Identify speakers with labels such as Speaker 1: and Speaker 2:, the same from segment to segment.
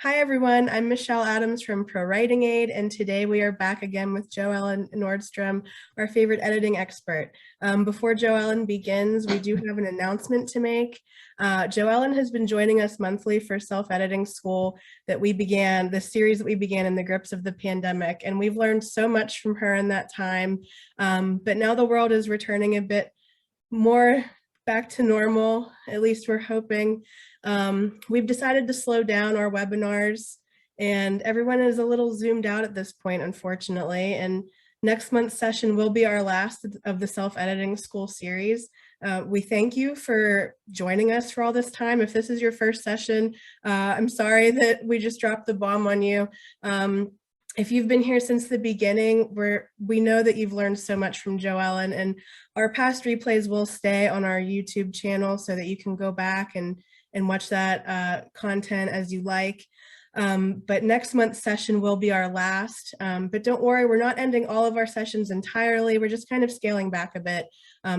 Speaker 1: Hi everyone, I'm Michelle Adams from ProWritingAid, and today we are back again with JoEllen Nordström, our favorite editing expert. Before JoEllen begins, we do have an announcement to make. JoEllen has been joining us monthly for self-editing school the series that we began in the grips of the pandemic, and we've learned so much from her in that time. But now the world is returning a bit more back to normal, at least we're hoping. We've decided to slow down our webinars, and everyone is a little zoomed out at this point, unfortunately. And next month's session will be our last of the self-editing school series. We thank you for joining us for all this time. If this is your first session, I'm sorry that we just dropped the bomb on you. If you've been here since the beginning, we know that you've learned so much from JoEllen, and our past replays will stay on our YouTube channel so that you can go back and watch that content as you like. But next month's session will be our last. But don't worry, we're not ending all of our sessions entirely. We're just kind of scaling back a bit.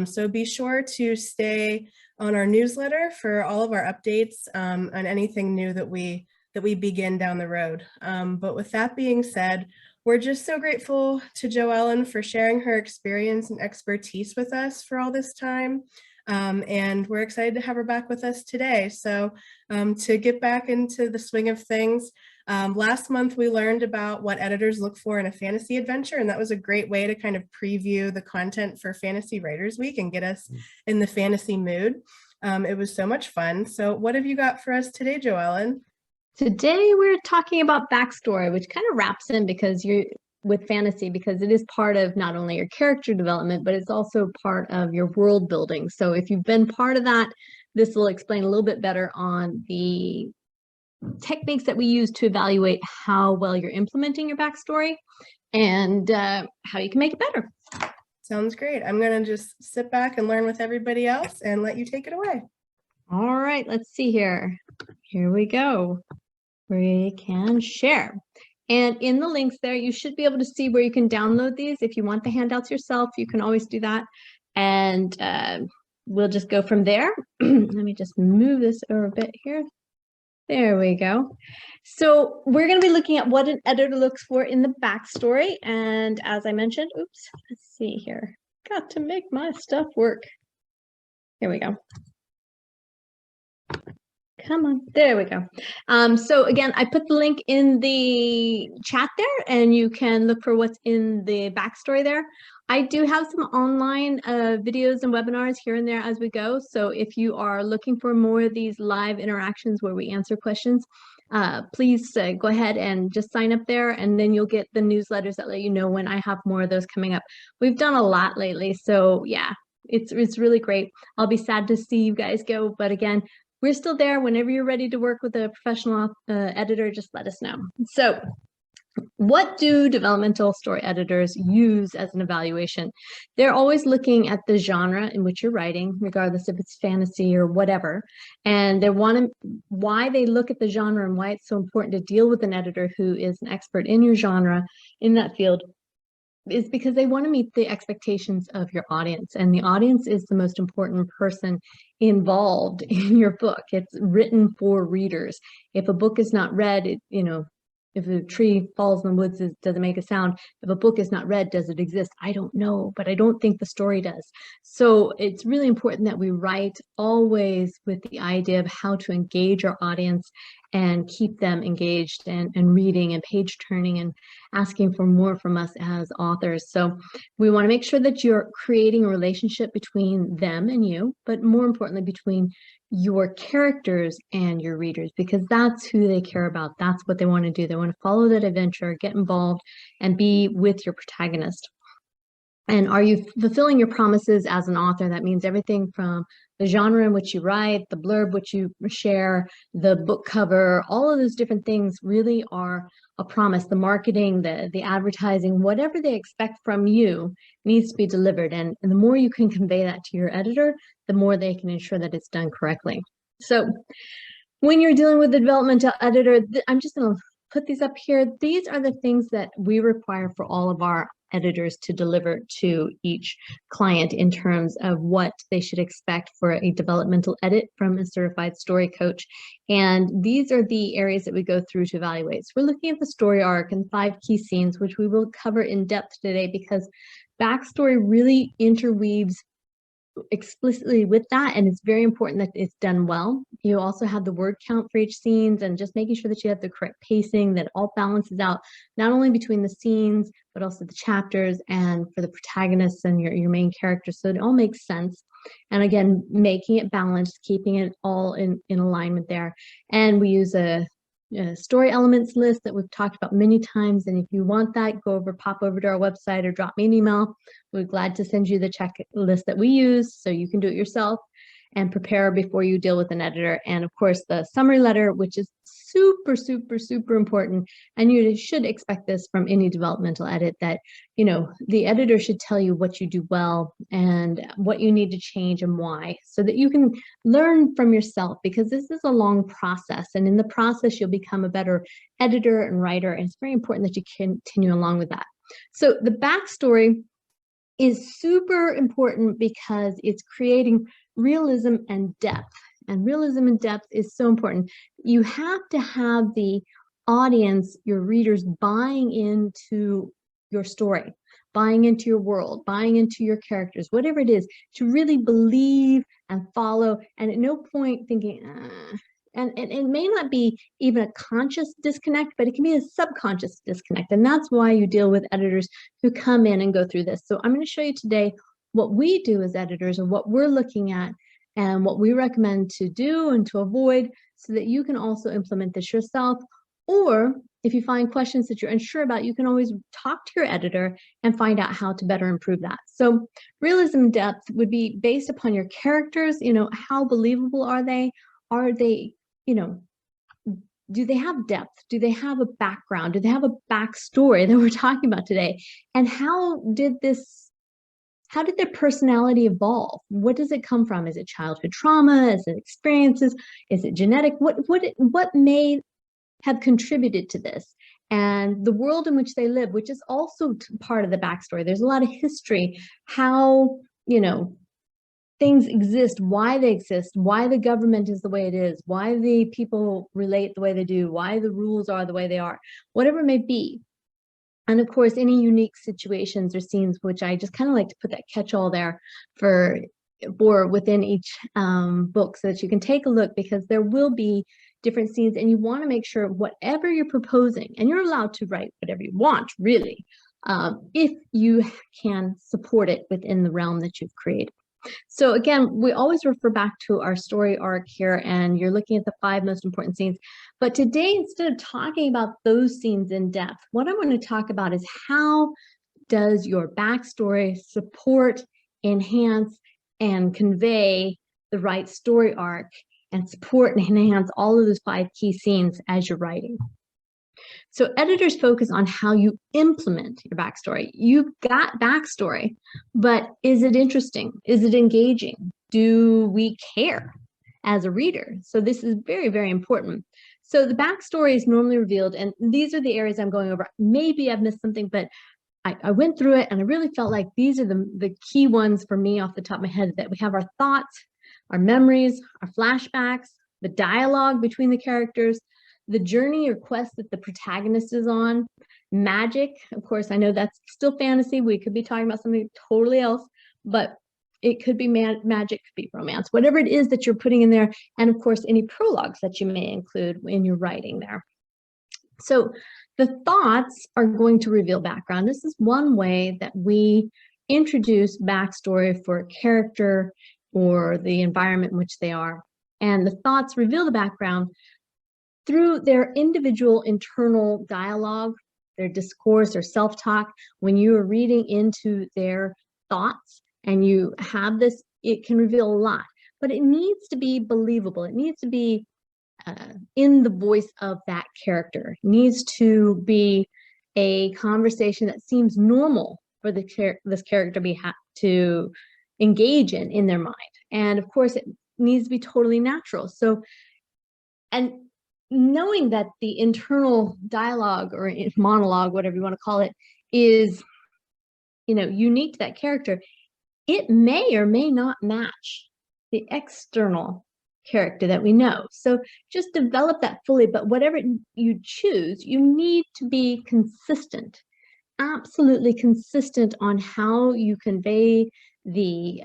Speaker 1: So be sure to stay on our newsletter for all of our updates on anything new that we begin down the road. But with that being said, we're just so grateful to JoEllen for sharing her experience and expertise with us for all this time. And we're excited to have her back with us today. So to get back into the swing of things, last month we learned about what editors look for in a fantasy adventure, and that was a great way to kind of preview the content for Fantasy Writers Week and get us in the fantasy mood. It was so much fun. So what have you got for us today, JoEllen?
Speaker 2: Today we're talking about backstory, which kind of wraps in because with fantasy, because it is part of not only your character development, but it's also part of your world building. So if you've been part of that, this will explain a little bit better on the techniques that we use to evaluate how well you're implementing your backstory and how you can make it better.
Speaker 1: Sounds great. I'm going to just sit back and learn with everybody else and let you take it away.
Speaker 2: All right, let's see here. Here we go. We can share. And in the links there, you should be able to see where you can download these. If you want the handouts yourself, you can always do that. And we'll just go from there. Let me just move this over a bit here. There we go. So we're going to be looking at what an editor looks for in the backstory. And as I mentioned, oops, let's see here. Got to make my stuff work. Here we go. Come on, there we go. So again, I put the link in the chat there and you can look for what's in the backstory there. I do have some online videos and webinars here and there as we go. So if you are looking for more of these live interactions where we answer questions, please go ahead and just sign up there, and then you'll get the newsletters that let you know when I have more of those coming up. We've done a lot lately, so yeah, it's really great. I'll be sad to see you guys go, but again, we're still there. Whenever you're ready to work with a professional editor, just let us know. So what do developmental story editors use as an evaluation? They're always looking at the genre in which you're writing, regardless if it's fantasy or whatever. And why they look at the genre and why it's so important to deal with an editor who is an expert in your genre, in that field, is because they want to meet the expectations of your audience, and the audience is the most important person involved in your book. It's written for readers. If a book is not read, if a tree falls in the woods, does it make a sound? If a book is not read, does it exist? I don't know, but I don't think the story does. So it's really important that we write always with the idea of how to engage our audience and keep them engaged and reading and page turning and asking for more from us as authors. So we want to make sure that you're creating a relationship between them and you, but more importantly, between your characters and your readers, because that's who they care about. That's what they want to do. They want to follow that adventure, get involved, and be with your protagonist. And are you fulfilling your promises as an author? That means everything from the genre in which you write, the blurb which you share, the book cover, all of those different things really are a promise. The marketing, the advertising, whatever they expect from you needs to be delivered. And the more you can convey that to your editor, the more they can ensure that it's done correctly. So when you're dealing with the developmental editor, I'm just going to put these up here. These are the things that we require for all of our editors to deliver to each client in terms of what they should expect for a developmental edit from a certified story coach. And these are the areas that we go through to evaluate. So we're looking at the story arc and 5 key scenes, which we will cover in depth today because backstory really interweaves explicitly with that, and it's very important that it's done well. You also have the word count for each scenes and just making sure that you have the correct pacing, that all balances out not only between the scenes but also the chapters and for the protagonists and your main characters, so it all makes sense. And again, making it balanced, keeping it all in alignment there. And we use a story elements list that we've talked about many times, and if you want that, pop over to our website or drop me an email. We're glad to send you the checklist that we use so you can do it yourself and prepare before you deal with an editor. And of course, the summary letter, which is super, super, super important. And you should expect this from any developmental edit, that, you know, the editor should tell you what you do well and what you need to change and why, so that you can learn from yourself, because this is a long process. And in the process, you'll become a better editor and writer. And it's very important that you continue along with that. So the backstory is super important because it's creating realism and depth. And realism and depth is so important. You have to have the audience, your readers, buying into your story, buying into your world, buying into your characters, whatever it is, to really believe and follow, and at no point thinking, and it may not be even a conscious disconnect, but it can be a subconscious disconnect. And that's why you deal with editors who come in and go through this. So I'm going to show you today what we do as editors and what we're looking at and what we recommend to do and to avoid, so that you can also implement this yourself. Or if you find questions that you're unsure about, you can always talk to your editor and find out how to better improve that. So realism depth would be based upon your characters. You know, how believable are they? Are they, you know, do they have depth? Do they have a background? Do they have a backstory that we're talking about today? And how did their personality evolve? What does it come from? Is it childhood trauma? Is it experiences? Is it genetic? What may have contributed to this? And the world in which they live, which is also part of the backstory. There's a lot of history, how, you know, things exist, why they exist, why the government is the way it is, why the people relate the way they do, why the rules are the way they are, whatever it may be. And of course, any unique situations or scenes, which I just kind of like to put that catch-all there for within each book, so that you can take a look, because there will be different scenes, and you want to make sure whatever you're proposing, and you're allowed to write whatever you want, really, if you can support it within the realm that you've created. So again, we always refer back to our story arc here, and you're looking at the 5 most important scenes. But today, instead of talking about those scenes in depth, what I'm going to talk about is how does your backstory support, enhance, and convey the right story arc, and support and enhance all of those 5 key scenes as you're writing. So editors focus on how you implement your backstory. You've got backstory, but is it interesting? Is it engaging? Do we care as a reader? So this is very, very important. So the backstory is normally revealed, and these are the areas I'm going over. Maybe I've missed something, but I went through it and I really felt like these are the key ones for me off the top of my head, that we have our thoughts, our memories, our flashbacks, the dialogue between the characters, the journey or quest that the protagonist is on, magic. Of course, I know that's still fantasy. We could be talking about something totally else, but it could be magic, could be romance, whatever it is that you're putting in there. And of course, any prologues that you may include in your writing there. So the thoughts are going to reveal background. This is one way that we introduce backstory for a character or the environment in which they are. And the thoughts reveal the background through their individual internal dialogue, their discourse or self-talk. When you are reading into their thoughts and you have this, it can reveal a lot, but it needs to be believable. It needs to be in the voice of that character. It needs to be a conversation that seems normal for this character to engage in their mind. And of course, it needs to be totally natural. So, and knowing that the internal dialogue or monologue, whatever you want to call it, is unique to that character, it may or may not match the external character that we know. So just develop that fully, but whatever you choose, you need to be consistent, absolutely consistent on how you convey the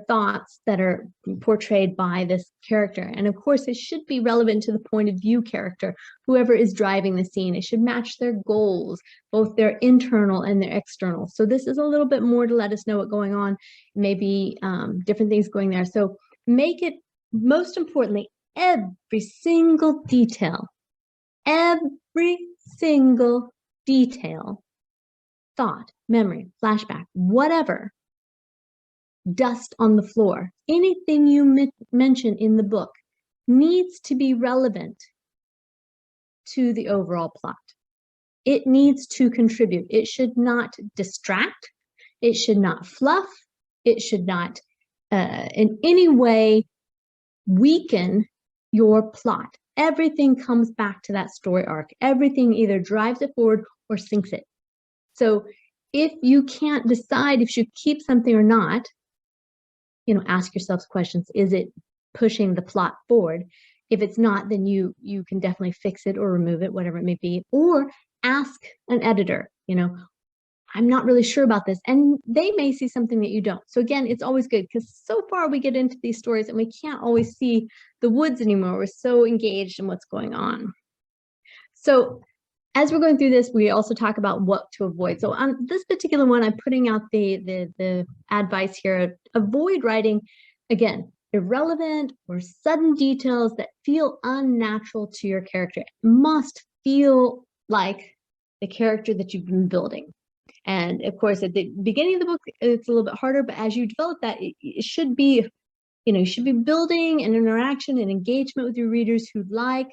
Speaker 2: thoughts that are portrayed by this character. And of course, it should be relevant to the point of view character, whoever is driving the scene. It should match their goals, both their internal and their external. So this is a little bit more to let us know what's going on, maybe different things going there. So make it, most importantly, every single detail, thought, memory, flashback, whatever, dust on the floor, anything you mention in the book needs to be relevant to the overall plot. It needs to contribute. It should not distract. It should not fluff. It should not in any way weaken your plot. Everything comes back to that story arc. Everything either drives it forward or sinks it. So if you can't decide if you should keep something or not, ask yourselves questions. Is it pushing the plot forward? If it's not, then you can definitely fix it or remove it, whatever it may be, or ask an editor, I'm not really sure about this. And they may see something that you don't. So again, it's always good because so far we get into these stories and we can't always see the woods anymore. We're so engaged in what's going on. So as we're going through this, we also talk about what to avoid. So on this particular one, I'm putting out the advice here. Avoid writing, again, irrelevant or sudden details that feel unnatural to your character. It must feel like the character that you've been building. And of course, at the beginning of the book, it's a little bit harder, but as you develop that, it should be, you should be building an interaction and engagement with your readers who like,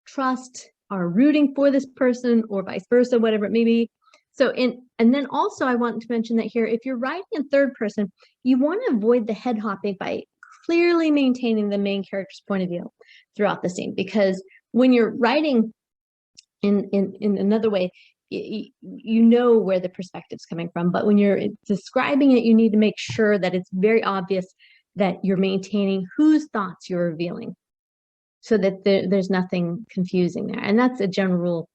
Speaker 2: trust, are rooting for this person or vice versa, whatever it may be. So and then also I want to mention that here, if you're writing in third person, you want to avoid the head hopping by clearly maintaining the main character's point of view throughout the scene. Because when you're writing in another way, you know where the perspective is coming from. But when you're describing it, you need to make sure that it's very obvious that you're maintaining whose thoughts you're revealing, so that there's nothing confusing there. And that's a general rule,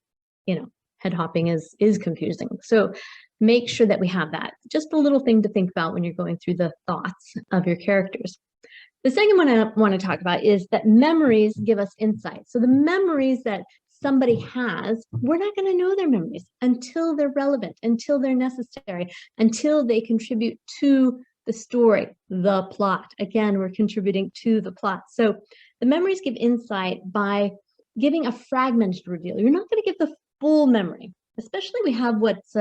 Speaker 2: head hopping is confusing. So make sure that we have that. Just a little thing to think about when you're going through the thoughts of your characters. The second one I want to talk about is that memories give us insight. So the memories that somebody has, we're not going to know their memories until they're relevant, until they're necessary, until they contribute to the story, the plot. Again, we're contributing to the plot. So the memories give insight by giving a fragmented reveal. You're not going to give the full memory, especially we have what's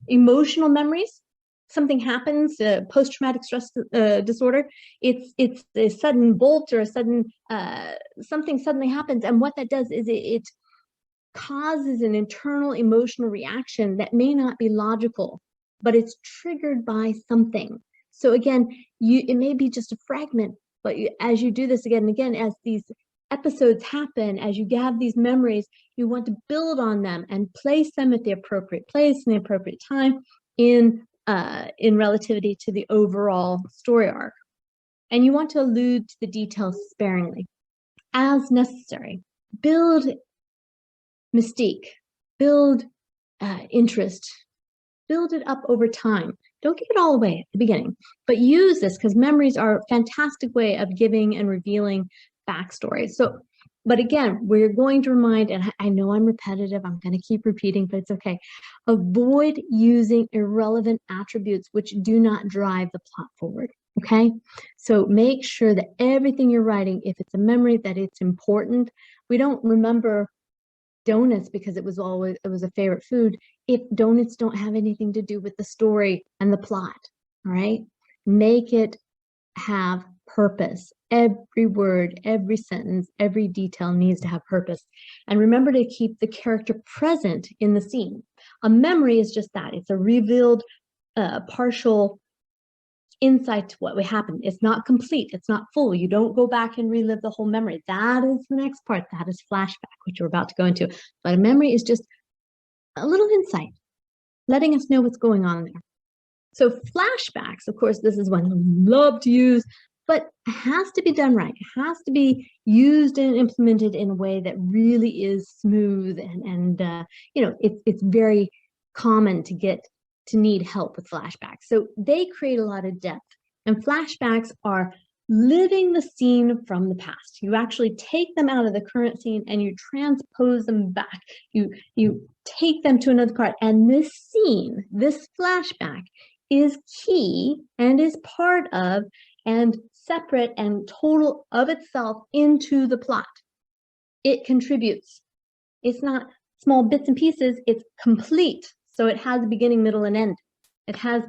Speaker 2: emotional memories. Something happens, post-traumatic stress disorder. It's a sudden bolt or a sudden something suddenly happens, and what that does is it causes an internal emotional reaction that may not be logical, but it's triggered by something. So again, it may be just a fragment, but as you do this again and again, as these episodes happen, as you have these memories, you want to build on them and place them at the appropriate place and the appropriate time in relativity to the overall story arc. And you want to allude to the details sparingly as necessary. Build mystique, build interest, build it up over time. Don't give it all away at the beginning, but use this because memories are a fantastic way of giving and revealing backstory. So, but again, we're going to remind, and I know I'm repetitive, I'm going to keep repeating, but it's okay. Avoid using irrelevant attributes which do not drive the plot forward, okay? So make sure that everything you're writing, if it's a memory, that it's important. We don't remember donuts because it was a favorite food if donuts don't have anything to do with the story and the plot, all right? Make it have purpose. Every word, every sentence, every detail needs to have purpose. And remember to keep the character present in the scene. A memory is just that. It's a revealed, partial insight to what happened. It's not complete. It's not full. You don't go back and relive the whole memory. That is the next part. That is flashback, which we're about to go into. But a memory is just a little insight. letting us know what's going on there. So flashbacks, of course, this is one I love to use, but it has to be done right. It has to be used and implemented in a way that really is smooth and it's very common to need help with flashbacks. So they create a lot of depth, and flashbacks are living the scene from the past. You actually take them out of the current scene and you transpose them back. You take them to another part, and this scene, this flashback, is key and is part of and separate and total of itself into the plot. It contributes. It's not small bits and pieces, it's complete. So it has a beginning, middle, and end. It has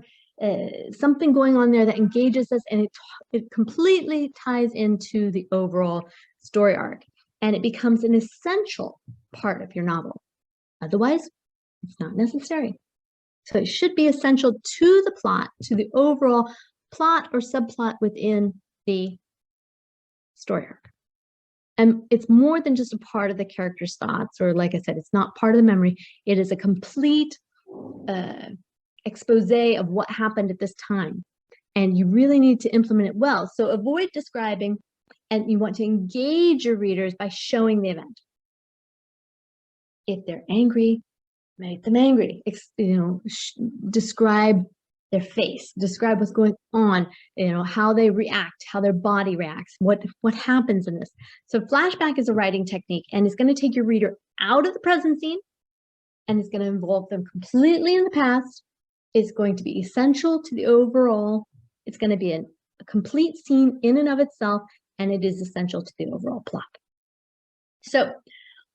Speaker 2: something going on there that engages us, and it completely ties into the overall story arc, and it becomes an essential part of your novel. Otherwise, it's not necessary. So it should be essential to the plot, to the overall plot or subplot within the story arc. And it's more than just a part of the character's thoughts, or like I said, it's not part of the memory. It is a complete expose of what happened at this time. And you really need to implement it well. So avoid describing, and you want to engage your readers by showing the event. If they're angry, make them angry. Describe their face, describe what's going on, how they react, how their body reacts, what happens in this. So flashback is a writing technique, and it's going to take your reader out of the present scene, and it's going to involve them completely in the past. It's going to be essential to the overall. It's going to be a complete scene in and of itself, and it is essential to the overall plot. So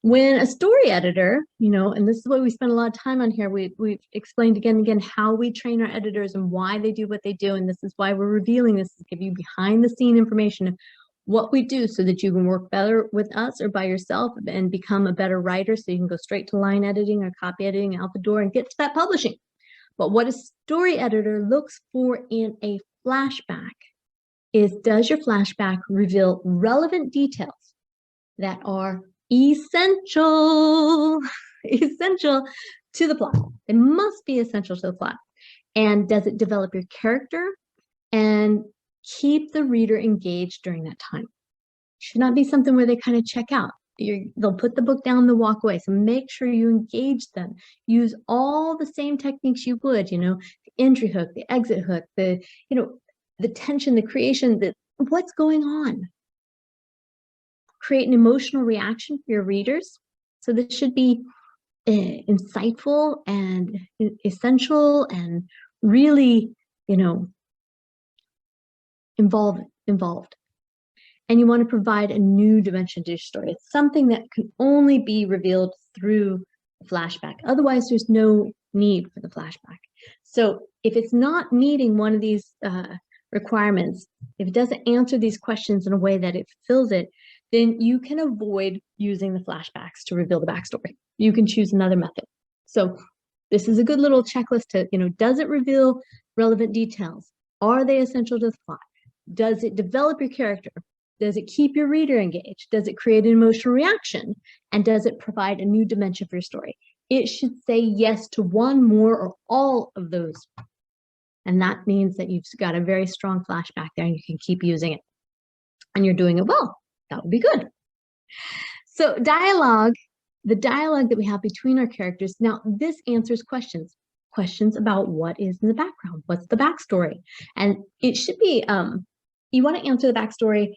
Speaker 2: when a story editor, and this is what we spend a lot of time on here, we've explained again and again how we train our editors and why they do what they do, and this is why we're revealing this, to give you behind the scene information of what we do so that you can work better with us or by yourself and become a better writer, so you can go straight to line editing or copy editing out the door and get to that publishing. But what a story editor looks for in a flashback is, does your flashback reveal relevant details that are essential to the plot? It must be essential to the plot. And does it develop your character and keep the reader engaged during that time? It should not be something where they kind of check out. They'll put the book down, they'll walk away. So make sure you engage them. Use all the same techniques you would, the entry hook, the exit hook, the tension, the creation, what's going on. Create an emotional reaction for your readers. So this should be insightful and essential and really, involved. And you want to provide a new dimension to your story. It's something that can only be revealed through a flashback. Otherwise, there's no need for the flashback. So if it's not meeting one of these requirements, if it doesn't answer these questions in a way that it fulfills it, then you can avoid using the flashbacks to reveal the backstory. You can choose another method. So this is a good little checklist to, does it reveal relevant details? Are they essential to the plot? Does it develop your character? Does it keep your reader engaged? Does it create an emotional reaction? And does it provide a new dimension for your story? It should say yes to one, more, or all of those. And that means that you've got a very strong flashback there and you can keep using it. And you're doing it well. That would be good. So dialogue, the dialogue that we have between our characters. Now, this answers questions about what is in the background. What's the backstory? And it should be, you want to answer the backstory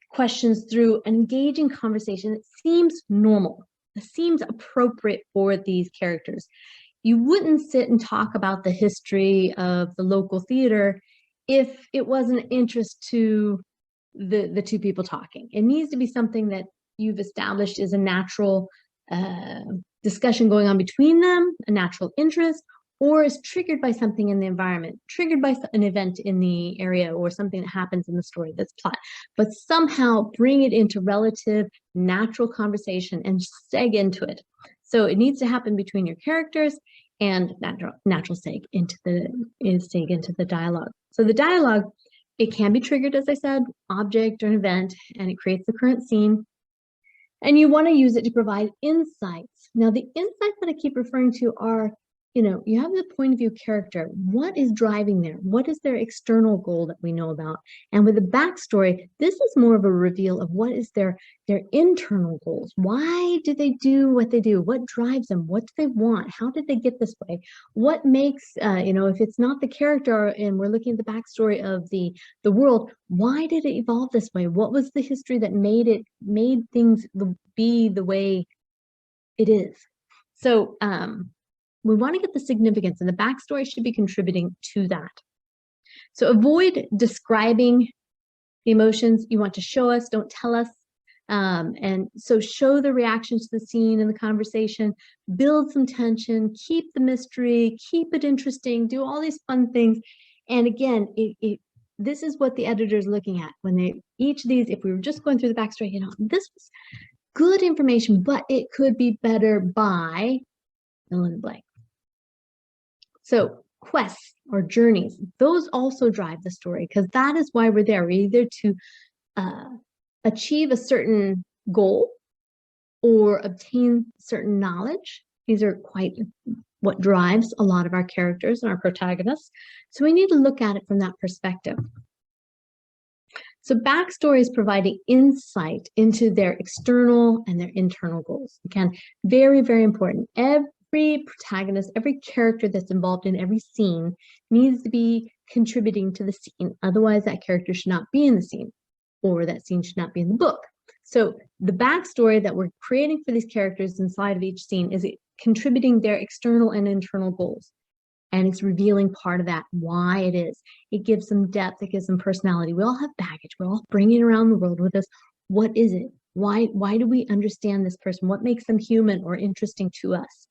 Speaker 2: questions through an engaging conversation that seems normal, that seems appropriate for these characters. You wouldn't sit and talk about the history of the local theater if it wasn't of interest to the two people talking. It needs to be something that you've established is a natural discussion going on between them, a natural interest, or is triggered by something in the environment, triggered by an event in the area or something that happens in the story that's plot, but somehow bring it into relative natural conversation and seg into it. So it needs to happen between your characters and natural seg into the dialogue. So the dialogue, it can be triggered, as I said, object or an event, and it creates the current scene. And you want to use it to provide insights. Now, the insights that I keep referring to are you have the point of view character. What is driving there? What is their external goal that we know about? And with the backstory, this is more of a reveal of what is their internal goals. Why do they do what they do? What drives them? What do they want? How did they get this way? What makes, if it's not the character and we're looking at the backstory of the world, why did it evolve this way? What was the history that made things be the way it is? So, we want to get the significance, and the backstory should be contributing to that. So avoid describing the emotions. You want to show us, don't tell us. And so show the reactions to the scene and the conversation, build some tension, keep the mystery, keep it interesting, do all these fun things. And again, this is what the editor is looking at when each of these, if we were just going through the backstory, this was good information, but it could be better by fill in the blank. So quests or journeys, those also drive the story, because that is why we're there. We're either to achieve a certain goal or obtain certain knowledge. These are quite what drives a lot of our characters and our protagonists. So we need to look at it from that perspective. So backstory is providing insight into their external and their internal goals. Again, very, very important. Every protagonist, every character that's involved in every scene needs to be contributing to the scene. Otherwise, that character should not be in the scene, or that scene should not be in the book. So the backstory that we're creating for these characters inside of each scene is contributing their external and internal goals. And it's revealing part of that, why it is. It gives them depth, it gives them personality. We all have baggage, we're all bringing it around the world with us. What is it? Why do we understand this person? What makes them human or interesting to us?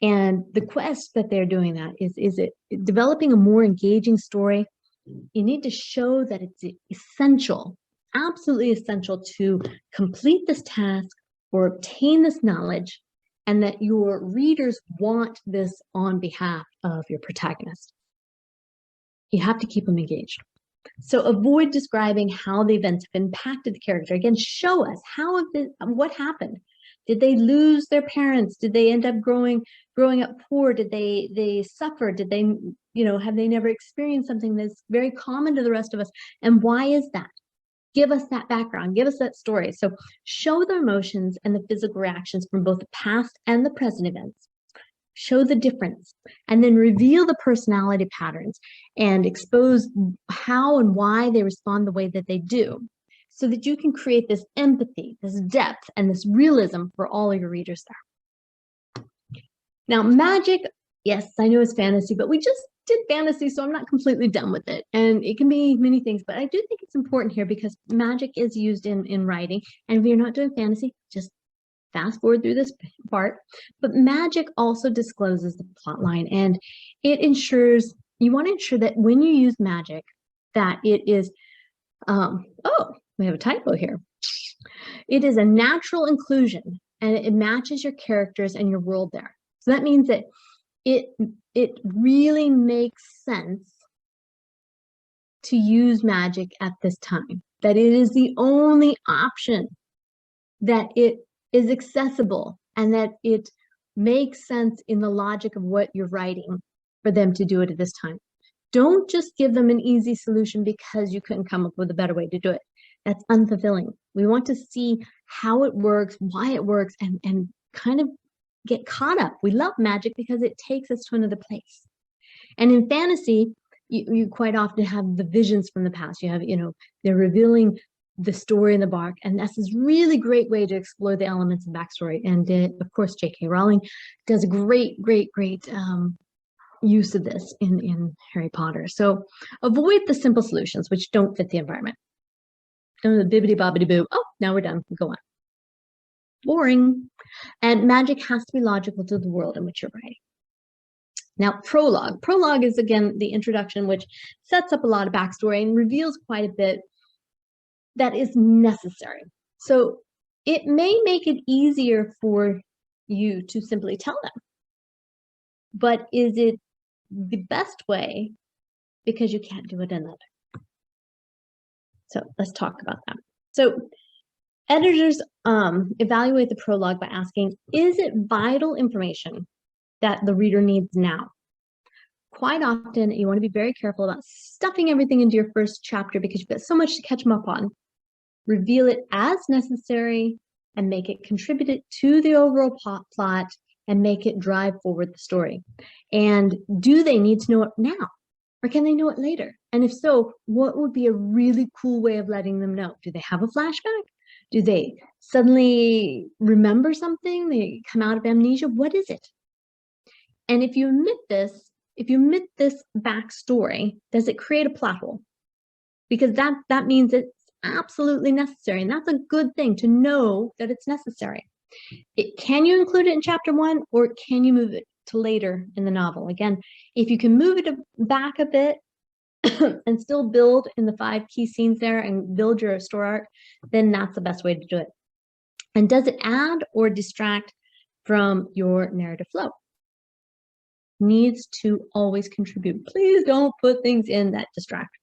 Speaker 2: And the quest that they're doing that is it developing a more engaging story. You need to show that it's essential, absolutely essential to complete this task or obtain this knowledge, and that your readers want this on behalf of your protagonist. You have to keep them engaged. So avoid describing how the events have impacted the character. Again, show us what happened. Did they lose their parents? Did they end up growing up poor? Did they suffer? Did they, have they never experienced something that's very common to the rest of us? And why is that? Give us that background, give us that story. So show the emotions and the physical reactions from both the past and the present events. Show the difference, and then reveal the personality patterns and expose how and why they respond the way that they do, so that you can create this empathy, this depth, and this realism for all of your readers there. Now, magic, yes, I know it's fantasy, but we just did fantasy, so I'm not completely done with it. And it can be many things, but I do think it's important here because magic is used in writing. And if you're not doing fantasy, just fast forward through this part. But magic also discloses the plot line, and it ensures, you want to ensure that when you use magic, that it is, oh, we have a typo here. It is a natural inclusion, and it matches your characters and your world there. So that means that it really makes sense to use magic at this time, that it is the only option, that it is accessible, and that it makes sense in the logic of what you're writing for them to do it at this time. Don't just give them an easy solution because you couldn't come up with a better way to do it. That's unfulfilling. We want to see how it works, why it works, and kind of get caught up. We love magic because it takes us to another place. And in fantasy, you quite often have the visions from the past. You have, they're revealing the story in the book, and that's this really great way to explore the elements of backstory. And of course, J.K. Rowling does a great use of this in Harry Potter. So avoid the simple solutions which don't fit the environment. Don't the bibbidi bobbidi boo. Oh, now we're done. Go on. Boring. And magic has to be logical to the world in which you're writing. Now, prologue. Prologue is, again, the introduction, which sets up a lot of backstory and reveals quite a bit that is necessary. So it may make it easier for you to simply tell them. But is it the best way? Because you can't do it another. So let's talk about that. So editors evaluate the prologue by asking, is it vital information that the reader needs now. Quite often, you want to be very careful about stuffing everything into your first chapter because you've got so much to catch them up on. Reveal it as necessary and make it contribute to the overall plot and make it drive forward the story. And do they need to know it now? Or can they know it later? And if so, what would be a really cool way of letting them know? Do they have a flashback? Do they suddenly remember something? They come out of amnesia? What is it? And if you omit this backstory, does it create a plot hole? Because that means it's absolutely necessary. And that's a good thing to know that it's necessary. Can you include it in chapter 1 or can you move it to later in the novel? Again, if you can move it back a bit and still build in the 5 key scenes there and build your story arc, then that's the best way to do it. And does it add or distract from your narrative flow? Needs to always contribute. Please don't put things in that distract.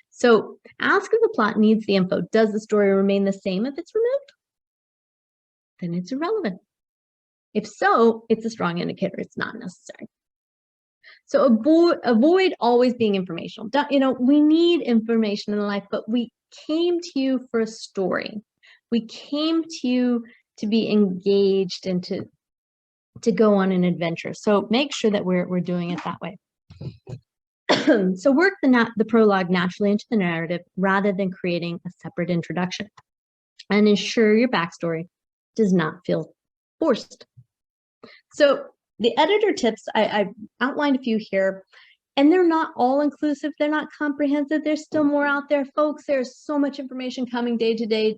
Speaker 2: So ask if the plot needs the info. Does the story remain the same if it's removed? Then it's irrelevant. If so, it's a strong indicator it's not necessary. So avoid always being informational. We need information in life, but we came to you for a story. We came to you to be engaged and to go on an adventure. So make sure that we're doing it that way. So work the prologue naturally into the narrative rather than creating a separate introduction. And ensure your backstory does not feel forced. So the editor tips, I've outlined a few here, and they're not all inclusive. They're not comprehensive. There's still more out there, folks. There's so much information coming day to day.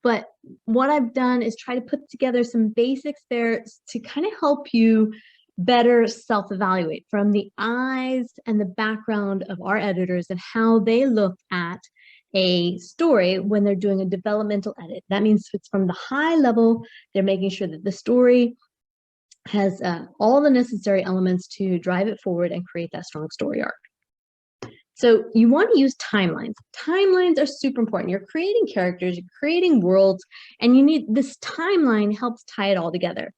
Speaker 2: But what I've done is try to put together some basics there to kind of help you better self-evaluate from the eyes and the background of our editors and how they look at a story when they're doing a developmental edit. That means it's from the high level. They're making sure that the story has all the necessary elements to drive it forward and create that strong story arc. So you want to use timelines. Timelines are super important. You're creating characters, you're creating worlds, and you need this timeline helps tie it all together.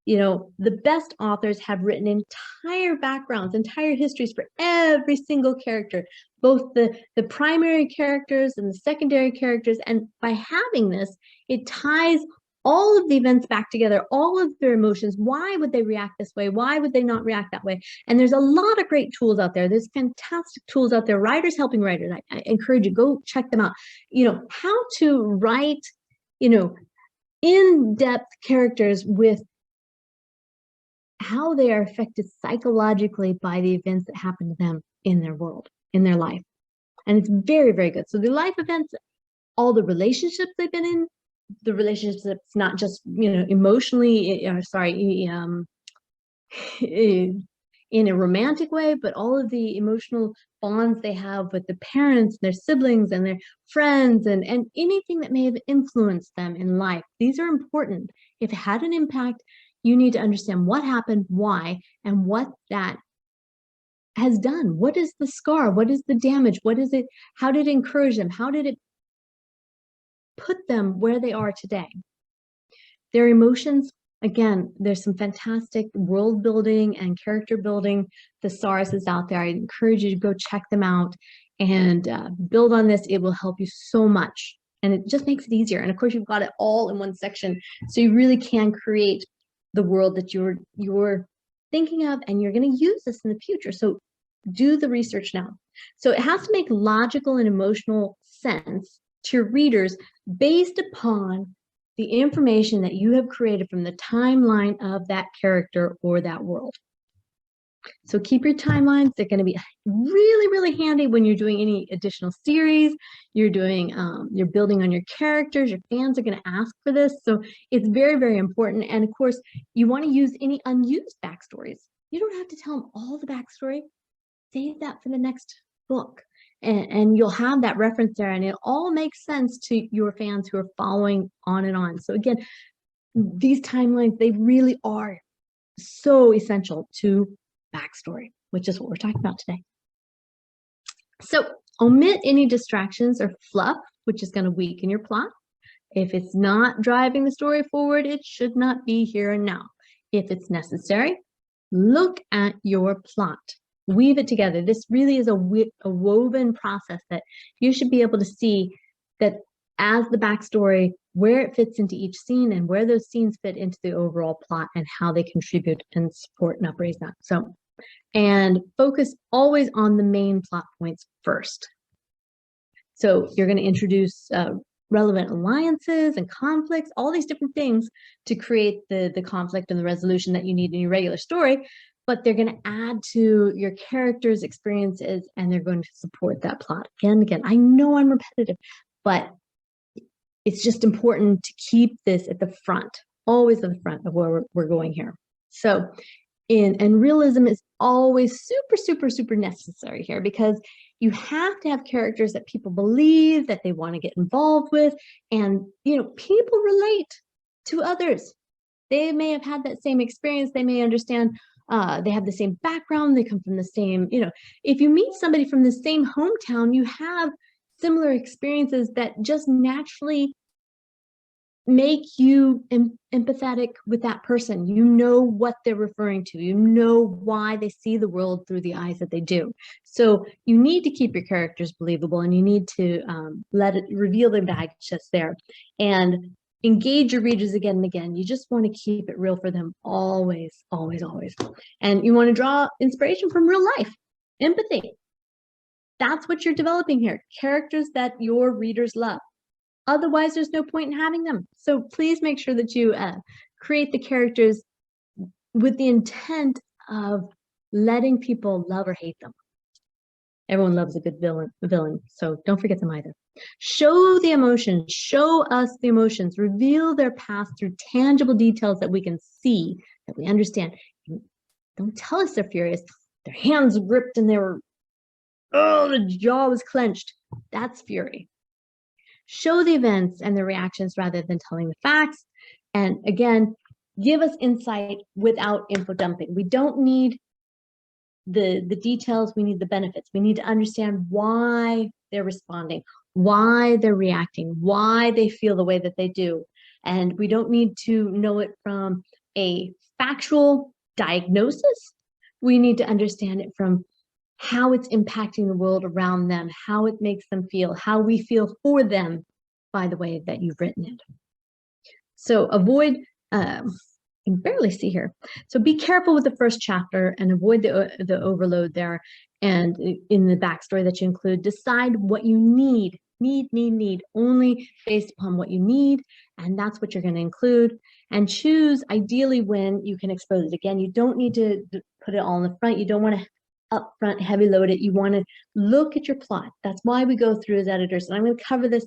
Speaker 2: The best authors have written entire backgrounds, entire histories for every single character, both the primary characters and the secondary characters. And by having this, it ties all of the events back together, all of their emotions. Why would they react this way? Why would they not react that way? And there's a lot of great tools out there. There's fantastic tools out there. Writers helping writers. I encourage you, go check them out. How to write, in-depth characters with how they are affected psychologically by the events that happen to them in their world, in their life. And it's very, very good. So the life events, all the relationships they've been in, the relationships not just, emotionally, in a romantic way, but all of the emotional bonds they have with the parents, their siblings, and their friends, and anything that may have influenced them in life. These are important. If it had an impact, you need to understand what happened, why, and what that has done. What is the scar? What is the damage? What is it? How did it encourage them? How did it put them where they are today? Their emotions, again, there's some fantastic world building and character building thesaurus is out there. I encourage you to go check them out and build on this. It will help you so much. And it just makes it easier. And of course, you've got it all in one section. So you really can create the world that you're thinking of, and you're going to use this in the future. So do the research now. So it has to make logical and emotional sense to your readers based upon the information that you have created from the timeline of that character or that world. So keep your timelines. They're going to be really, really handy when you're doing any additional series. You're building on your characters. Your fans are going to ask for this. So it's very, very important. And of course, you want to use any unused backstories. You don't have to tell them all the backstory. Save that for the next book. And you'll have that reference there. And it all makes sense to your fans who are following on and on. So again, these timelines, they really are so essential to backstory, which is what we're talking about today. So omit any distractions or fluff, which is going to weaken your plot. If it's not driving the story forward, it should not be here and now. If it's necessary, look at your plot, weave it together. This really is a woven process that you should be able to see that as the backstory, where it fits into each scene and where those scenes fit into the overall plot and how they contribute and support and upraise that. So, and focus always on the main plot points first. So you're going to introduce relevant alliances and conflicts, all these different things to create the conflict and the resolution that you need in your regular story, but they're going to add to your characters' experiences and they're going to support that plot. Again, I know I'm repetitive, but it's just important to keep this at the front, always at the front of where we're going here. So, and realism is always super necessary here, because you have to have characters that people believe, that they want to get involved with, and people relate to others. They may have had that same experience. They may understand. They have the same background. They come from the same. If you meet somebody from the same hometown, you have similar experiences that just naturally make you empathetic with that person. You know what they're referring to. You know why they see the world through the eyes that they do. So you need to keep your characters believable, and you need to let it reveal their baggage that's there, and engage your readers again and again. You just want to keep it real for them, always. And you want to draw inspiration from real life, empathy. That's what you're developing here, characters that your readers love. Otherwise, there's no point in having them. So please make sure that you create the characters with the intent of letting people love or hate them. Everyone loves a good villain, so don't forget them either. Show the emotions, show us the emotions, reveal their past through tangible details that we can see, that we understand. Don't tell us they're furious. Their hands gripped and they were, the jaw was clenched. That's fury. Show the events and the reactions rather than telling the facts. And again, give us insight without info dumping. We don't need the details, we need the benefits. We need to understand why they're responding, why they're reacting, why they feel the way that they do. And we don't need to know it from a factual diagnosis. We need to understand it from how it's impacting the world around them, how it makes them feel, how we feel for them by the way that you've written it. So avoid, I can barely see here. So be careful with the first chapter and avoid the overload there. And in the backstory that you include, decide what you need only based upon what you need. And that's what you're going to include, and choose ideally when you can expose it. Again, you don't need to put it all in the front. You don't want to upfront heavy load it. You want to look at your plot. That's why we go through as editors. And I'm going to cover this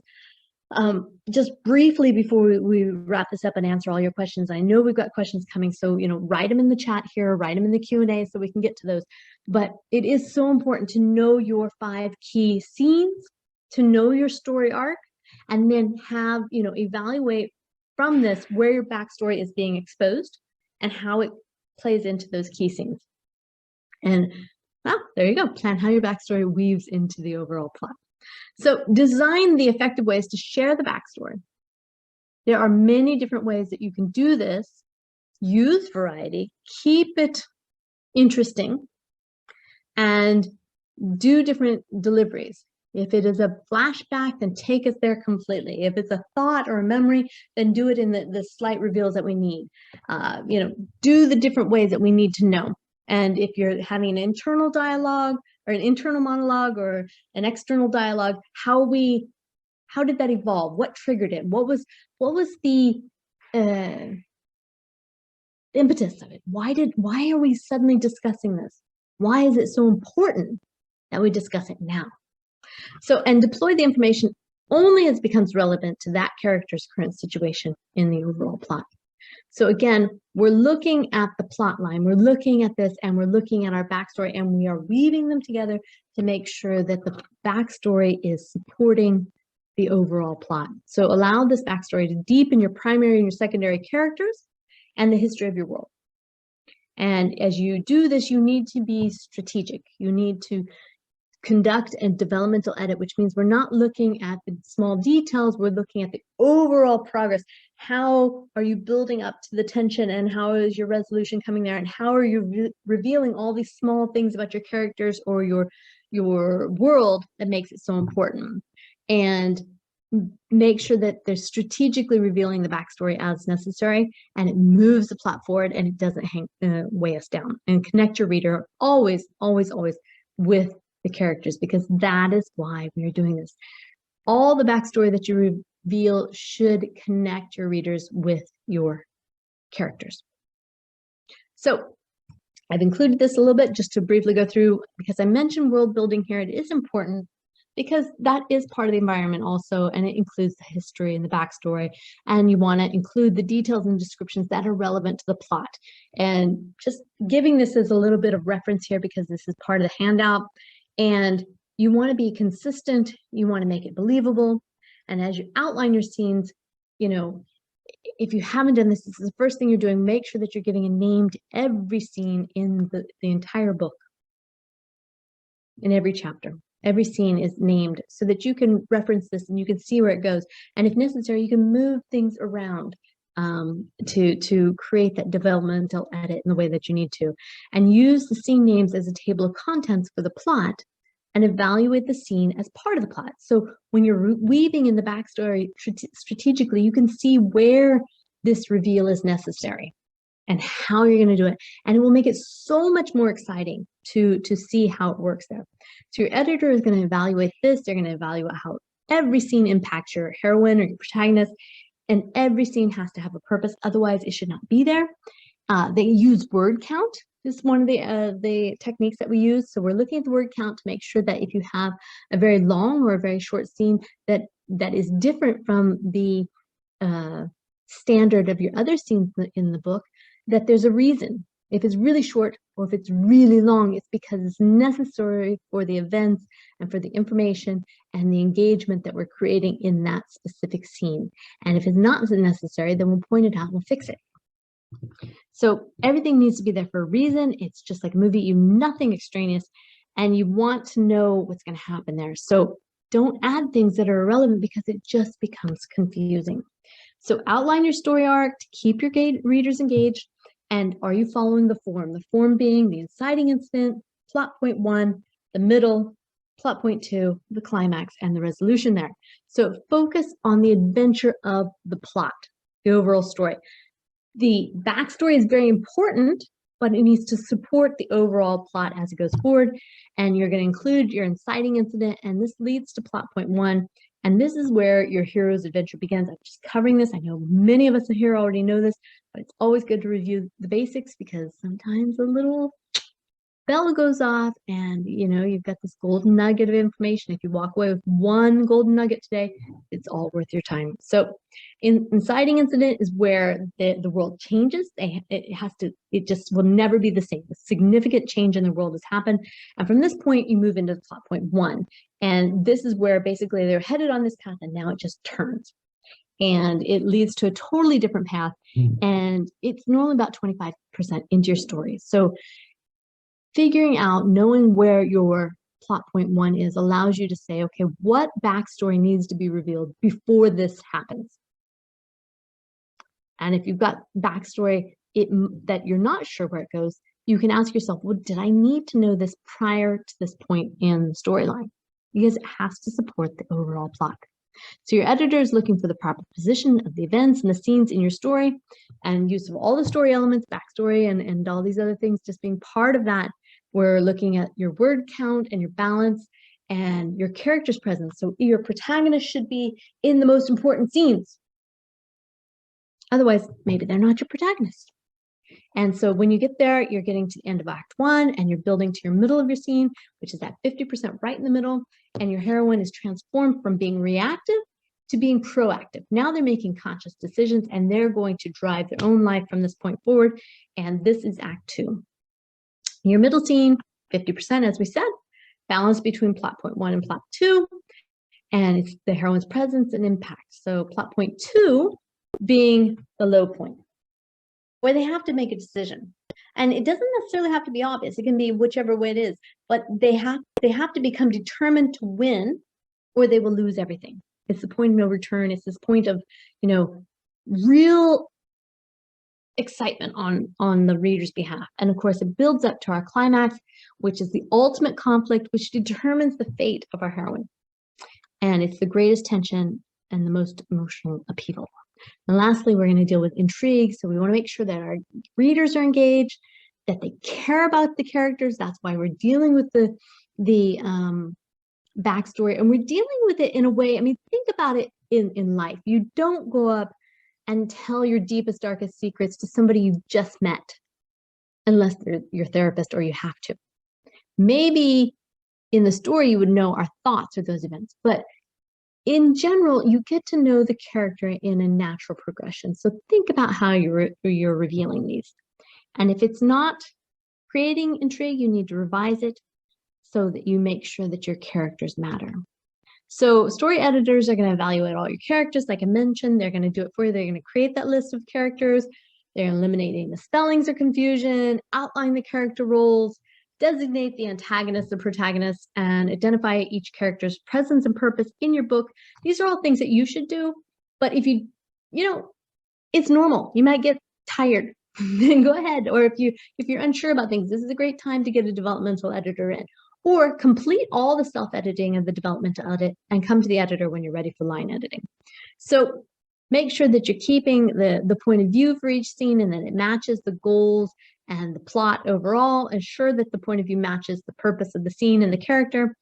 Speaker 2: just briefly before we wrap this up and answer all your questions. I know we've got questions coming, so write them in the chat here, write them in the Q&A so we can get to those. But it is so important to know your 5 key scenes, to know your story arc, and then have evaluate from this where your backstory is being exposed and how it plays into those key scenes. And there you go. Plan how your backstory weaves into the overall plot. So design the effective ways to share the backstory. There are many different ways that you can do this. Use variety, keep it interesting, and do different deliveries. If it is a flashback, then take us there completely. If it's a thought or a memory, then do it in the slight reveals that we need. Do the different ways that we need to know. And if you're having an internal dialogue or an internal monologue or an external dialogue, how did that evolve? What triggered it? What was the impetus of it? Why are we suddenly discussing this? Why is it so important that we discuss it now? So, and deploy the information only as it becomes relevant to that character's current situation in the overall plot. So again, we're looking at the plot line, we're looking at this, and we're looking at our backstory, and we are weaving them together to make sure that the backstory is supporting the overall plot. So allow this backstory to deepen your primary and your secondary characters and the history of your world. And as you do this, you need to be strategic. You need to conduct a developmental edit, which means we're not looking at the small details, we're looking at the overall progress. How are you building up to the tension, and how is your resolution coming there, and how are you revealing all these small things about your characters or your world that makes it so important, and make sure that they're strategically revealing the backstory as necessary, and it moves the plot forward and it doesn't weigh us down. And connect your reader always with the characters, because that is why we are doing this. All the backstory that you reveal should connect your readers with your characters. So I've included this a little bit just to briefly go through, because I mentioned world building here. It is important because that is part of the environment also, and it includes the history and the backstory, and you want to include the details and descriptions that are relevant to the plot. And just giving this as a little bit of reference here, because this is part of the handout, and you want to be consistent, you want to make it believable, and as you outline your scenes, you know, if you haven't done this, this is the first thing you're doing, make sure that you're giving a name to every scene in the entire book, in every chapter. Every scene is named so that you can reference this and you can see where it goes. And if necessary, you can move things around to create that developmental edit in the way that you need to. And use the scene names as a table of contents for the plot, and evaluate the scene as part of the plot. So when you're weaving in the backstory strategically, you can see where this reveal is necessary and how you're going to do it. And it will make it so much more exciting to see how it works there. So your editor is going to evaluate this. They're going to evaluate how every scene impacts your heroine or your protagonist, and every scene has to have a purpose. Otherwise, it should not be there. They use word count. This is one of the techniques that we use. So we're looking at the word count to make sure that if you have a very long or a very short scene that is different from the standard of your other scenes in the book, that there's a reason. If it's really short or if it's really long, it's because it's necessary for the events and for the information and the engagement that we're creating in that specific scene. And if it's not necessary, then we'll point it out and we'll fix it. So everything needs to be there for a reason. It's just like a movie, nothing extraneous, and you want to know what's going to happen there. So don't add things that are irrelevant, because it just becomes confusing. So outline your story arc to keep your readers engaged. And are you following the form? The form being the inciting incident, plot point 1, the middle, plot point 2, the climax, and the resolution there. So focus on the adventure of the plot, the overall story. The backstory is very important, but it needs to support the overall plot as it goes forward. And you're going to include your inciting incident, and this leads to plot point 1. And this is where your hero's adventure begins. I'm just covering this. I know many of us here already know this, but it's always good to review the basics, because sometimes a little bell goes off and, you know, you've got this golden nugget of information. If you walk away with one golden nugget today, it's all worth your time. So inciting incident is where the world changes. It just will never be the same. A significant change in the world has happened. And from this point, you move into plot point 1. And this is where basically they're headed on this path, and now it just turns. And it leads to a totally different path. And it's normally about 25% into your story. So figuring out, knowing where your plot point 1 is, allows you to say, okay, what backstory needs to be revealed before this happens? And if you've got backstory that you're not sure where it goes, you can ask yourself, well, did I need to know this prior to this point in the storyline? Because it has to support the overall plot. So your editor is looking for the proper position of the events and the scenes in your story, and use of all the story elements, backstory, and all these other things just being part of that. We're looking at your word count and your balance and your character's presence. So your protagonist should be in the most important scenes. Otherwise, maybe they're not your protagonist. And so when you get there, you're getting to the end of Act 1, and you're building to your middle of your scene, which is that 50% right in the middle, and your heroine is transformed from being reactive to being proactive. Now they're making conscious decisions, and they're going to drive their own life from this point forward, and this is Act 2. Your middle scene, 50%, as we said, balance between plot point 1 and plot 2, and it's the heroine's presence and impact. So plot point 2 being the low point. or they have to make a decision. And it doesn't necessarily have to be obvious. It can be whichever way it is, but they have to become determined to win, or they will lose everything. It's the point of no return. It's this point of, you know, real excitement on the reader's behalf. And of course, it builds up to our climax, which is the ultimate conflict, which determines the fate of our heroine. And it's the greatest tension and the most emotional upheaval. And lastly, we're going to deal with intrigue. So we want to make sure that our readers are engaged, that they care about the characters. That's why we're dealing with the backstory, and we're dealing with it in a way. I mean, think about it in life. You don't go up and tell your deepest, darkest secrets to somebody you just met, unless they're your therapist or you have to. Maybe in the story you would know our thoughts or those events, but in general, you get to know the character in a natural progression. So think about how you're revealing these. And if it's not creating intrigue, you need to revise it so that you make sure that your characters matter. So story editors are going to evaluate all your characters. Like I mentioned, they're going to do it for you. They're going to create that list of characters. They're eliminating the spellings or confusion, outline the character roles, designate the antagonist and protagonist, and identify each character's presence and purpose in your book. These are all things that you should do. But if you know, it's normal. You might get tired. Then go ahead. Or if you're unsure about things, this is a great time to get a developmental editor in. Or complete all the self-editing of the developmental edit and come to the editor when you're ready for line editing. So make sure that you're keeping the point of view for each scene and that it matches the goals and the plot overall. Ensure that the point of view matches the purpose of the scene and the character,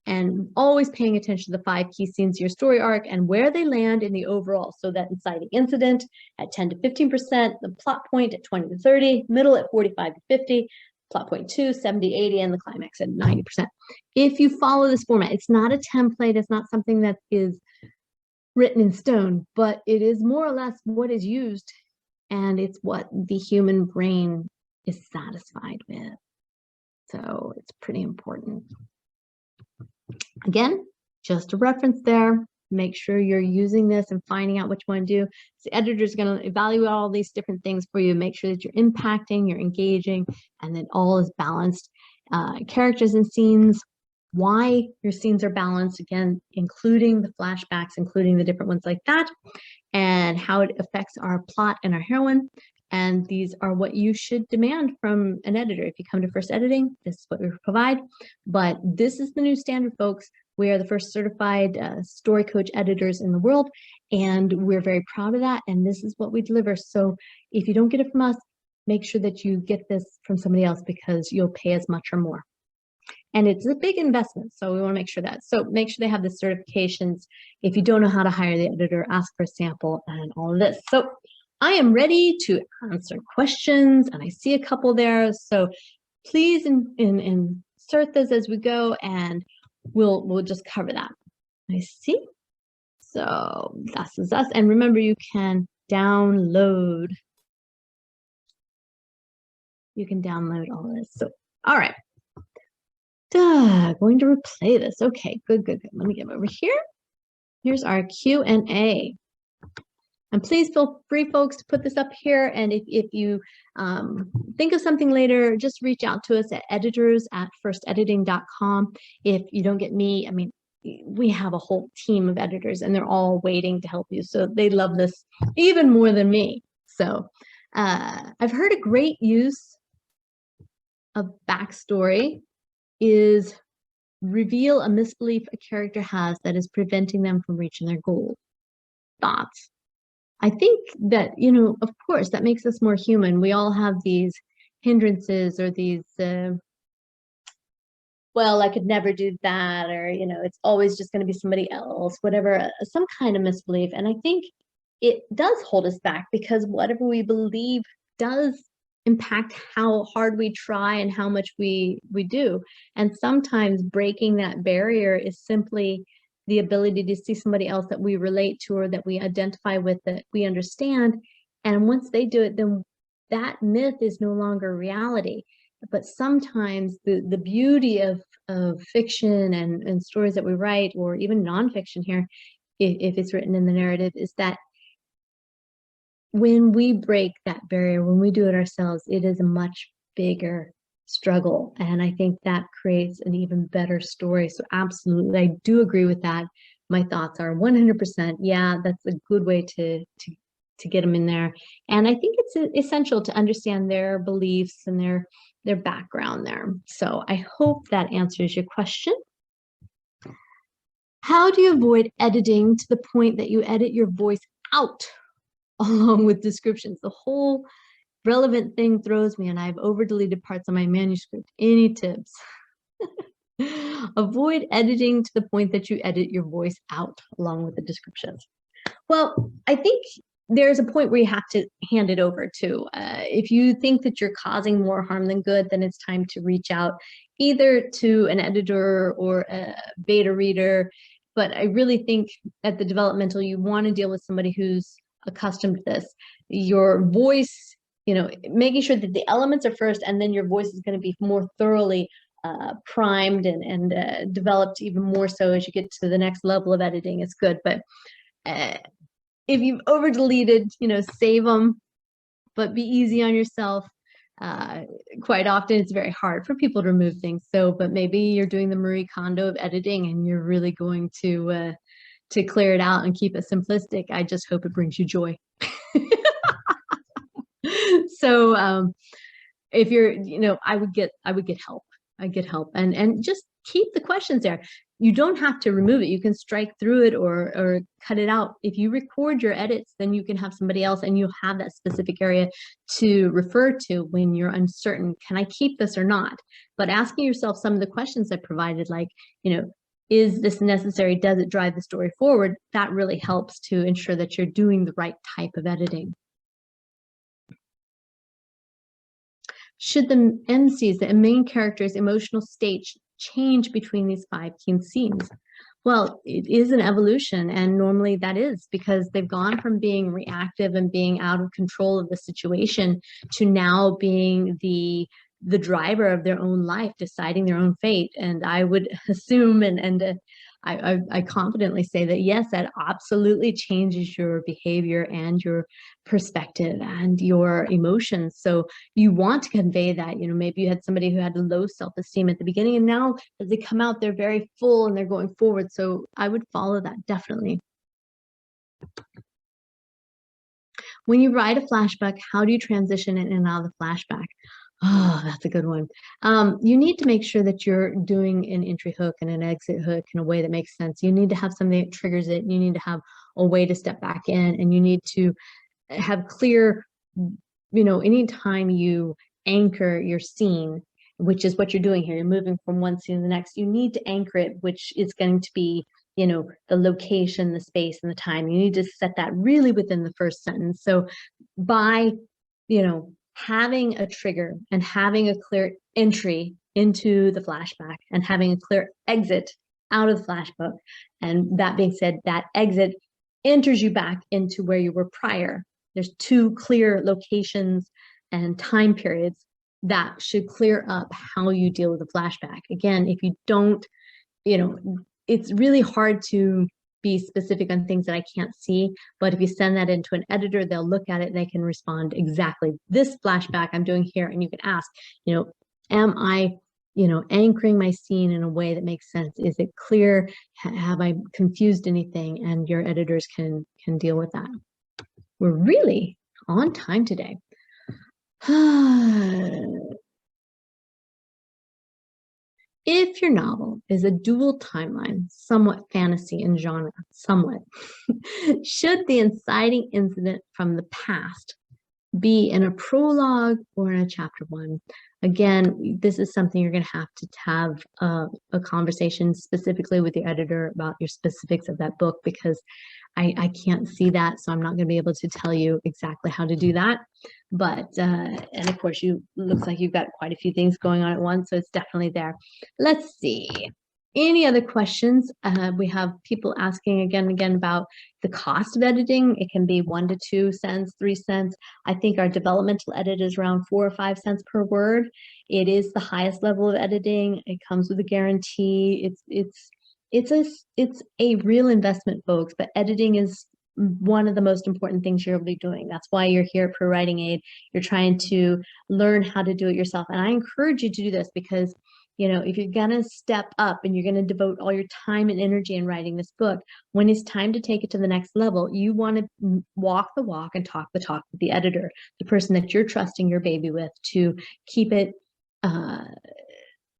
Speaker 2: and always paying attention to the 5 key scenes of your story arc and where they land in the overall. So that inciting incident at 10 to 15%, the plot point at 20 to 30, middle at 45 to 50, plot point 2, 70, 80, and the climax at 90%. If you follow this format, it's not a template, it's not something that is written in stone, but it is more or less what is used, and it's what the human brain is satisfied with. So it's pretty important. Again, just a reference there. Make sure you're using this and finding out which one to do. The editor is going to evaluate all these different things for you. Make sure that you're impacting, you're engaging, and that all is balanced. Characters and scenes, why your scenes are balanced, again, including the flashbacks, including the different ones like that, and how it affects our plot and our heroine. And these are what you should demand from an editor. If you come to First Editing, this is what we provide. But this is the new standard, folks. We are the first certified story coach editors in the world, and we're very proud of that. And this is what we deliver. So if you don't get it from us, make sure that you get this from somebody else, because you'll pay as much or more. And it's a big investment, so we want to make sure that. So make sure they have the certifications. If you don't know how to hire the editor, ask for a sample and all of this. So I am ready to answer questions, and I see a couple there. So please insert those as we go, and we'll just cover that. I see. So this is us. And remember, you can download. You can download all of this. So, all right. Going to replay this. Okay, good. Let me get over here. Here's our Q&A. And please feel free, folks, to put this up here. And if you think of something later, just reach out to us at editors@firstediting.com. If you don't get me, I mean, we have a whole team of editors, and they're all waiting to help you. So they love this even more than me. So I've heard a great use of backstory is reveal a misbelief a character has that is preventing them from reaching their goal. Thoughts? I think that, you know, of course, that makes us more human. We all have these hindrances or these, well, I could never do that, or, you know, it's always just going to be somebody else, whatever, some kind of misbelief. And I think it does hold us back, because whatever we believe does impact how hard we try and how much we do. And sometimes breaking that barrier is simply the ability to see somebody else that we relate to or that we identify with, that we understand. And once they do it, then that myth is no longer reality. But sometimes the beauty of fiction and stories that we write, or even nonfiction here, if it's written in the narrative, is that when we break that barrier, when we do it ourselves, it is a much bigger struggle. And I think that creates an even better story. So absolutely, I do agree with that. My thoughts are 100%. Yeah, that's a good way to get them in there. And I think it's essential to understand their beliefs and their background there. So I hope that answers your question. How do you avoid editing to the point that you edit your voice out along with descriptions? The whole relevant thing throws me, and I've over deleted parts of my manuscript. Any tips? Avoid editing to the point that you edit your voice out along with the descriptions. Well, I think there's a point where you have to hand it over to. If you think that you're causing more harm than good, then it's time to reach out either to an editor or a beta reader. But I really think at the developmental, you want to deal with somebody who's accustomed to this. Your voice, making sure that the elements are first, and then your voice is going to be more thoroughly primed and developed even more so as you get to the next level of editing. It's good. But if you've over deleted, save them, but be easy on yourself. Quite often it's very hard for people to remove things. So, but maybe you're doing the Marie Kondo of editing and you're really going to clear it out and keep it simplistic. I just hope it brings you joy. So if you're, I would get help. I get help and just keep the questions there. You don't have to remove it. You can strike through it or cut it out. If you record your edits, then you can have somebody else and you'll have that specific area to refer to when you're uncertain. Can I keep this or not? But asking yourself some of the questions I provided, like, is this necessary? Does it drive the story forward? That really helps to ensure that you're doing the right type of editing. Should the MCs, the main character's emotional state, change between these 5 key scenes? Well, it is an evolution, and normally that is because they've gone from being reactive and being out of control of the situation to now being the driver of their own life, deciding their own fate. And I would assume I confidently say that yes, that absolutely changes your behavior and your perspective and your emotions. So you want to convey that, maybe you had somebody who had low self-esteem at the beginning, and now as they come out, they're very full and they're going forward. So I would follow that, definitely. When you write a flashback, how do you transition in and out of the flashback? Oh, that's a good one. You need to make sure that you're doing an entry hook and an exit hook in a way that makes sense. You need to have something that triggers it. You need to have a way to step back in, and you need to have clear, anytime you anchor your scene, which is what you're doing here, you're moving from one scene to the next, you need to anchor it, which is going to be, the location, the space, and the time. You need to set that really within the first sentence. So by, having a trigger and having a clear entry into the flashback and having a clear exit out of the flashback, and that being said, that exit enters you back into where you were prior. There's 2 clear locations and time periods that should clear up how you deal with the flashback. Again, if you don't, it's really hard to be specific on things that I can't see, but if you send that into an editor, they'll look at it and they can respond exactly. This flashback I'm doing here, and you can ask, am I, anchoring my scene in a way that makes sense? Is it clear? Have I confused anything? And your editors can deal with that. We're really on time today. If your novel is a dual timeline, somewhat fantasy in genre, should the inciting incident from the past be in a prologue or in a chapter 1? Again, this is something you're going to have a conversation specifically with your editor about your specifics of that book, because I can't see that, so I'm not going to be able to tell you exactly how to do that. But and of course, looks like you've got quite a few things going on at once, so it's definitely there. Let's see. Any other questions? We have people asking again and again about the cost of editing. It can be 1 to 2 cents, 3 cents. I think our developmental edit is around 4 or 5 cents per word. It is the highest level of editing. It comes with a guarantee. It's a real investment, folks, but editing is one of the most important things you'll be doing. That's why you're here at ProWritingAid. You're trying to learn how to do it yourself. And I encourage you to do this because, you know, if you're going to step up and you're going to devote all your time and energy in writing this book, when it's time to take it to the next level, you want to walk the walk and talk the talk with the editor, the person that you're trusting your baby with, to keep it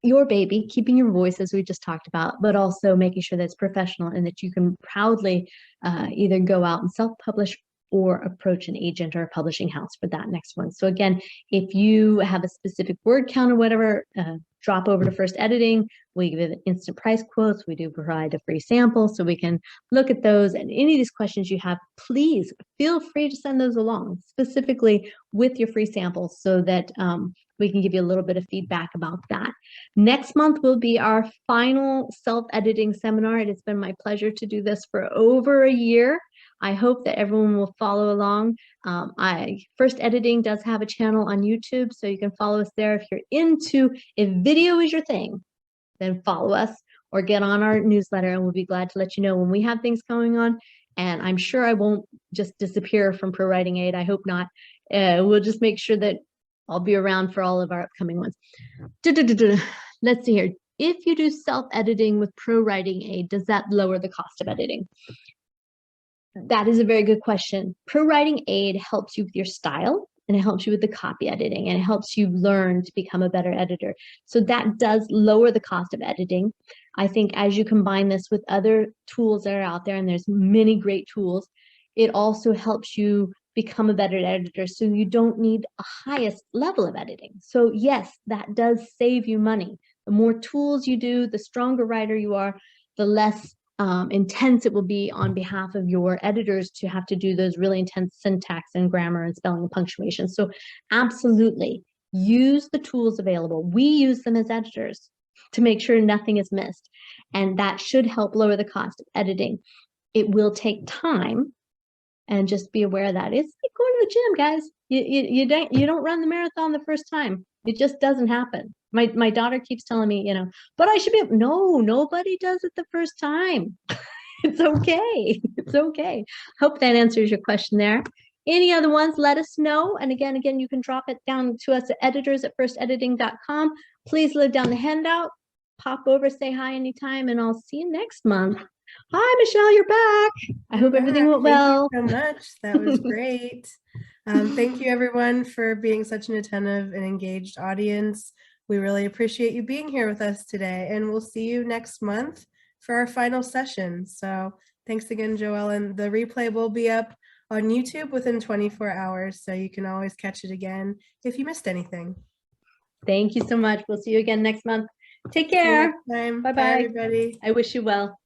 Speaker 2: your baby, keeping your voice, as we just talked about, but also making sure that it's professional and that you can proudly either go out and self-publish or approach an agent or a publishing house for that next one. So again, if you have a specific word count or whatever, drop over to First Editing. We give it instant price quotes. We do provide a free sample so we can look at those. And any of these questions you have, please feel free to send those along, specifically with your free samples, so that we can give you a little bit of feedback about that. Next month will be our final self-editing seminar. It has been my pleasure to do this for over a year. I hope that everyone will follow along. First Editing does have a channel on YouTube, so you can follow us there. If video is your thing, then follow us or get on our newsletter, and we'll be glad to let you know when we have things going on. And I'm sure I won't just disappear from ProWritingAid. I hope not. We'll just make sure that I'll be around for all of our upcoming ones. Let's see here. If you do self-editing with ProWritingAid, does that lower the cost of editing? That is a very good question. ProWritingAid helps you with your style, and it helps you with the copy editing, and it helps you learn to become a better editor. So that does lower the cost of editing. I think as you combine this with other tools that are out there, and there's many great tools, it also helps you become a better editor, so you don't need a highest level of editing. So yes, that does save you money. The more tools you do, the stronger writer you are, the less intense it will be on behalf of your editors to have to do those really intense syntax and grammar and spelling and punctuation. So absolutely use the tools available. We use them as editors to make sure nothing is missed, and that should help lower the cost of editing. It will take time, and just be aware of that. It's like going to the gym, guys. You don't run the marathon the first time. It just doesn't happen. My daughter keeps telling me, you know, but I should be. No, nobody does it the first time. It's okay. It's okay. Hope that answers your question there. Any other ones, let us know. And again, you can drop it down to us at editors@firstediting.com. Please load down the handout. Pop over, say hi anytime, and I'll see you next month. Hi, Michelle, you're back. I hope everything went well.
Speaker 1: Thank you so much. That was great. Thank you, everyone, for being such an attentive and engaged audience. We really appreciate you being here with us today, and we'll see you next month for our final session. So thanks again, JoEllen. The replay will be up on YouTube within 24 hours, so you can always catch it again if you missed anything.
Speaker 2: Thank you so much. We'll see you again next month. Take care.
Speaker 1: Bye,
Speaker 2: Bye-bye.
Speaker 1: everybody.
Speaker 2: I wish you well.